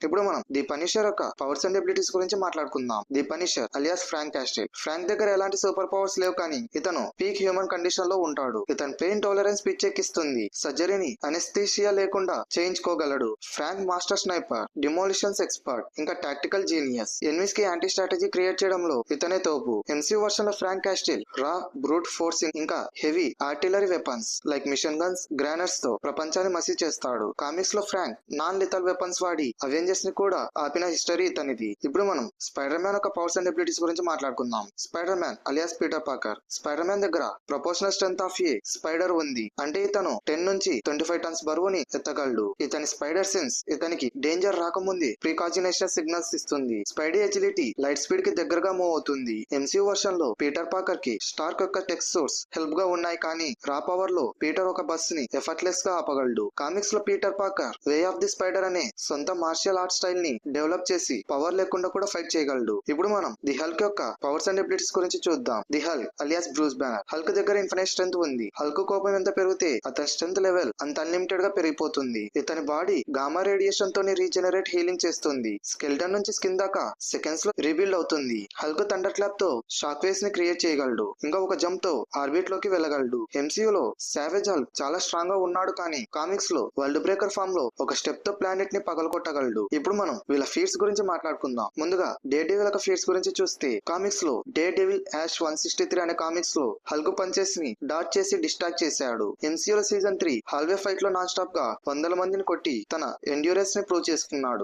ఇప్పుడు మనం the Punisher యొక్క పవర్స్ అండ్ ఎబిలిటీస్ గురించి మాట్లాడుకుందాం. The Punisher alias Frank Castle. Frank దగ్గర ఎలాంటి సూపర్ పవర్స్ లేవు, కానీ ఇతను పీక్ హ్యూమన్ కండిషన్ లో ఉంటాడు. ఇతను పెయిన్ టాలరెన్స్ పిచ్చెక్కిస్తుంది. సర్జరీని అనెస్థీషియా లేకుండా చేయించుకోగలడు. Frank master sniper, demolitions expert, ఇంకా టాక్టికల్ జీనియస్. ఎనిమిస్ కి యాంటీ స్ట్రాటజీ క్రియేట్ చేయడంలో ఇతనే తోపు. ఎంసీ వర్షన్ లో Frank Castle raw brute forcing ఇంకా heavy artillery weapons like machine guns, గ్రానర్స్ తో ప్రపంచాన్ని మసి చేస్తాడు. కామిక్స్ లో ఫ్రాంక్ నాన్ లిథల్ వెపన్స్ వాడి అవెంజర్స్ ని కూడా ఆపిన హిస్టరీ ఇతనిది. ఇప్పుడు మనం స్పైడర్ మ్యాన్ యొక్క పవర్స్ అండ్ ఎబిలిటీస్ గురించి మాట్లాడుకుందాం. Spider Man alias Peter Parker. Spider Man దగ్గర proportional strength of a spider ఉంది. అంటే ఇతను 10 నుంచి 25 టన్స్ బరువుని ఎత్తగలడు. ఇతని స్పైడర్ సెన్స్ ఇతనికి డేంజర్ రాకముందే ప్రికాజినేషన్ సిగ్నల్స్ ఇస్తుంది. స్పైడీ ఎజిలిటీ లైట్ స్పీడ్ కి దగ్గరగా మూవ్ అవుతుంది. ఎంసీయూ వర్షన్ లో పీటర్ పాకర్ కి స్టార్క్ యొక్క టెక్ సోర్స్ హెల్ప్ గా ఉన్నాయి, కానీ రా పవర్ లో పీటర్ ఒక బస్ ని ఎఫర్ట్లెస్ గా ఆపగలడు. కామిక్స్ లో Peter Parker way of the spider అనే సొంత మార్షియల్ ఆర్ట్ స్టైల్ ని డెవలప్ చేసి పవర్ లేకుండా కూడా ఫైట్ చేయగలడు. ఇప్పుడు మనం ది హల్క్ యొక్క పవర్స్ అండ్ ఎబిలిటీస్ గురించి చూద్దాం. The Hulk alias Bruce Banner. Hulk దగ్గర ఇన్ఫినైట్ స్ట్రెంత్ ఉంది. హల్క్ కోపం ఎంత పెరిగితే అతని స్ట్రెంత్ లెవెల్ అంత అన్లిమిటెడ్ గా పెరిగిపోతుంది. ఇతని బాడీ గామా రేడియేషన్ తోని రీజనరేట్ హీలింగ్ చేస్తుంది. స్కెల్టన్ నుంచి స్కిన్ దాకా సెకండ్స్ లో రీబిల్డ్ అవుతుంది. హల్క్ థండర్ క్లాప్ తో షాక్ వేవ్స్ ని క్రియేట్ చేయగలడు. ఇంకా ఒక జంప్ తో ఆర్బిట్ లోకి వెళ్ళగలడు. ఎంసీయూ లో సావేజ్ హల్క్ చాలా స్ట్రాంగ్ గా ఉన్నాడు, కానీ కామిక్స్ లో వరల్డ్ బ్రేకర్ ఫామ్ లో ఒక స్టెప్ తో ప్లానెట్ ని పగలగొట్టగలడు. ఇప్పుడు మనం వీళ్ళ ఫీట్స్ గురించి మాట్లాడుకుందాం. ముందుగా డే డెవిల్ యొక్క ఫీట్స్ గురించి చూస్తే, కామిక్స్ లో డే డెవిల్ యాష్ 163 అనే కామిక్స్ లో హల్క్ పంచెస్ ని డాట్ చేసి డిస్ట్రాక్ట్ చేశాడు. ఎంసీయూ లో సీజన్ 3 హాల్వే ఫైట్ లో నాన్ స్టాప్ గా వందల మందిని కొట్టి తన ఎండ్యూరెన్స్ ని ప్రూవ్ చేసుకున్నాడు.